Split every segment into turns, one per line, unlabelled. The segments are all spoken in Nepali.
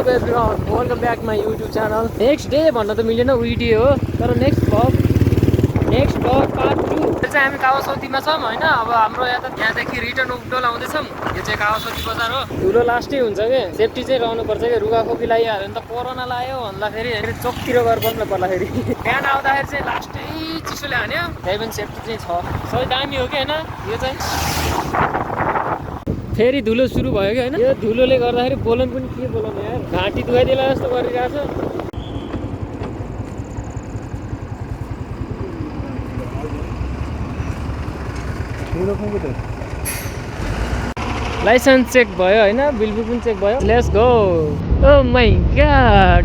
up everyone, welcome back to my YouTube channel. Next day भन्न त मिलेन भिडियो हो तर नेक्स्ट भ्लग पार्ट 2 चाहिँ हामी कावासोतीमा छौँ हैन। अब हाम्रो यहाँदेखि रिटर्न उब्डोल आउँदैछौँ। यो चाहिँ कावासोती बजार हो। धुलो लास्टै हुन्छ के, सेफ्टी चाहिँ रहनु पर्छ के। रुगाखोकी लागिहाल्यो भने त कोरोना लाग्यो भन्दाखेरि चोकतिर गएर बस्नु पर्ला फेरि। बिहान आउँदाखेरि चाहिँ लास्टै चिसोले हान्यो, त्यही पनि सेफ्टी चाहिँ छ। सबै दामी हो कि हैन। यो चाहिँ फेरि धुलो सुरु भयो कि हैन। यो धुलोले गर्दाखेरि बोलन पनि के बोलाउने यार, घाँटी दुखाइदिएला जस्तो गरिरहेछ। लाइसेन्स चेक भयो हैन, बिल बुक पनि चेक भयो। Let's go. Oh my God,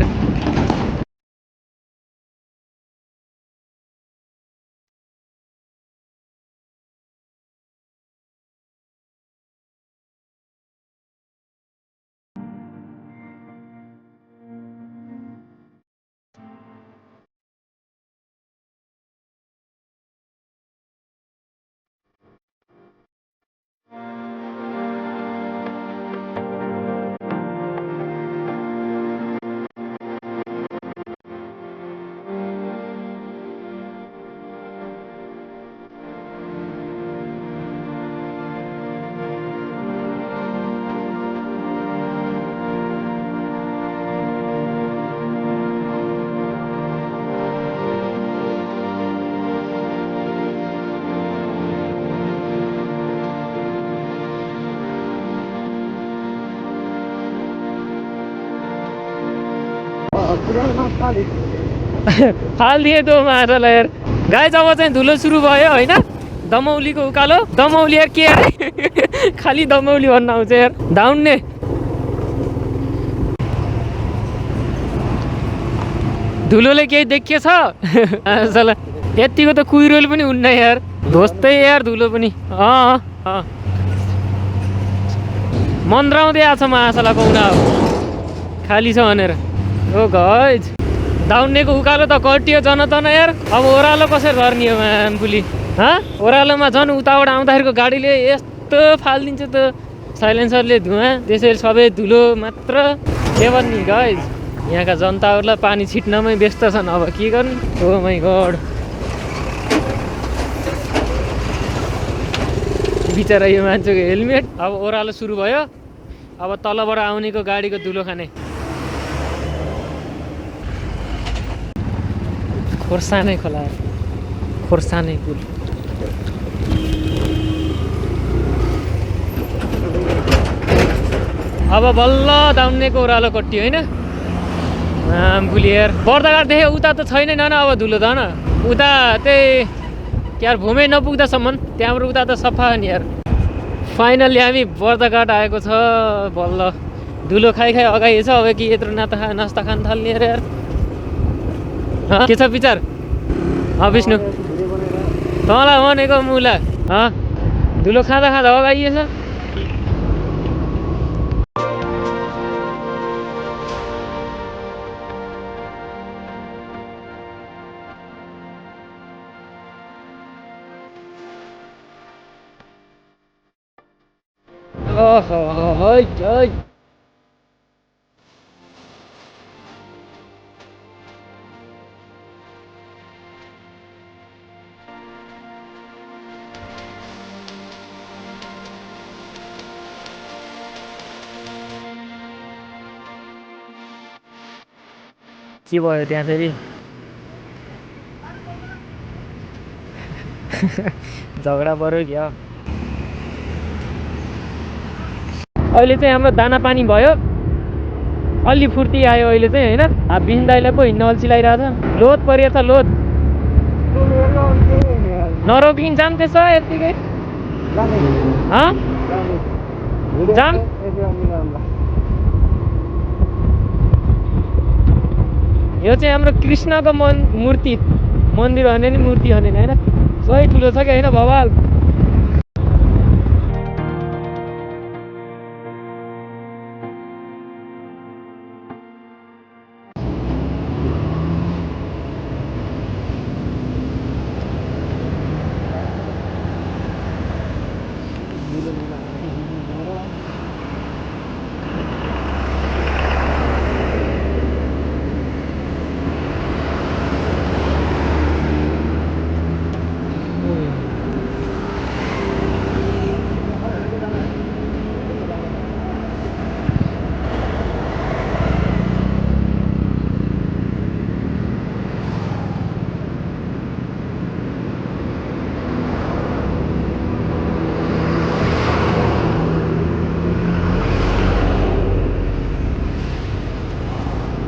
फालिदिए दो माछालाई यार। गाइस अब चाहिँ धुलो सुरु भयो हैन। दमौलीको उकालो, दमौली यार के अरे खाली दमौली भन्न आउँछ यार। धाउन्ने धुलोले केही देखिएछ साला, यतिको त कुहिरोले पनि हुन्न यार। धोस्तै यार धुलो पनि। मन्द्राउँदै आछ महासालाको उना खाली छ भनेर। ओ गाइस दाउन्नेको उकालो त कटियो जनतन यार। अब ओह्रालो कसरी गर्ने हो मानपुली? ओह्रालोमा झन् उताबाट आउँदाखेरिको गाडीले यस्तो फालिदिन्छ त साइलेन्सरले धुवा, त्यसरी सबै धुलो मात्र लेबर नि गाइस। यहाँका जनताहरूलाई पानी छिट्नमै व्यस्त छन्। अब के गर्नु? ओ माय गॉड, बिचरा यो मान्छेको हेलमेट। अब ओह्रालो सुरु भयो। अब तलबाट आउनेको गाडीको धुलो खाने। खोर्सानै खोला, खोर्सानै पुल। अब बल्ल दाउन्नेको ओह्रालो कट्टियो होइन। पुली यार बर्दाघाट देख्यो उता त छैन न अब धुलो त न। उता त्यही यार भूमै नपुग्दासम्म त्यहाँबाट उता त सफा नि यार। फाइनल्ली हामी बर्दाघाट आएको छ। बल्ल धुलो खाइ अगाइ छ। अब कि यत्रो नास्ता खान थाल्ने अरे यार। के छ विचार? विष्णु तँलाई भनेको मुला धुलो खाँदा अगाइएछ। के भयो त्यहाँ फेरि? झगडा पऱ्यो क्या? अहिले चाहिँ हाम्रो दाना पानी भयो, अलि फुर्ती आयो अहिले चाहिँ होइन। बिन दाइलाई पो हिँड्न अल्छी लागिरहेको छ। लोद परिएछ लोद, नरोकिन्छ नि त्यसो यत्तिकै जाम। यो चाहिँ हाम्रो कृष्णको मूर्ति मन्दिर भने नि मूर्ति भने होइन, सही ठुलो छ कि होइन भवाल।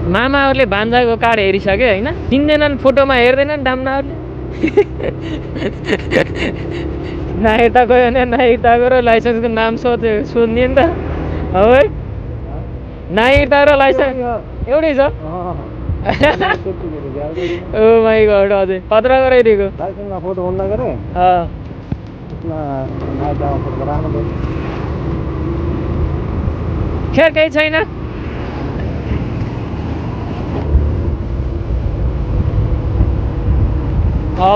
मामाहरूले भान्जाको कार्ड हेरिसक्यो होइन, चिन्दैनन्, फोटोमा हेर्दैनन् डाम्नाहरूले। नागरिकता गयो भने नागरिकताको र लाइसेन्सको नाम सोध्ने नि त हो है। नागरिकता र लाइसेन्स एउटै छ। ओ माई गड, अझै खतरा गराइदिएको।
फोटो बन्द गरे
खेर केही छैन।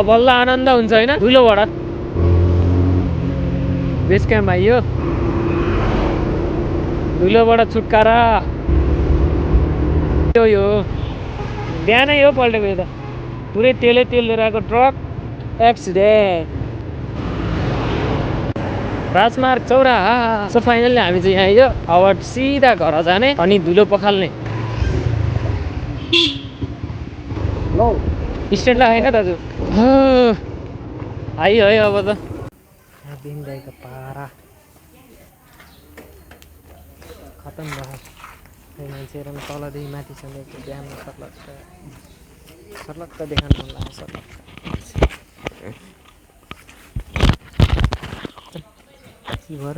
बल्ल आनन्द हुन्छ होइन, धुलोबाट। बेस क्याम्प आइयो, धुलोबाट छुटकारा। यो बिहानै हो पल्टेको, यो त पुरै तेल लिएर आएको ट्रक एक्सिडेन्ट। राजमार्ग चौराहा। सो फाइनल्ली हामी चाहिँ यहाँ आइयो, अब सिधा घर जाने अनि धुलो पखाल्ने। स्ट्यान्ड लगाएन दाजु। आइयो है अब त दिन गएको पारा खतम भयो। मान्छेहरू पनि तलदेखि माथिसम्म बिहान सर्लक्क देखाउनु मन लाग्छ। के भयो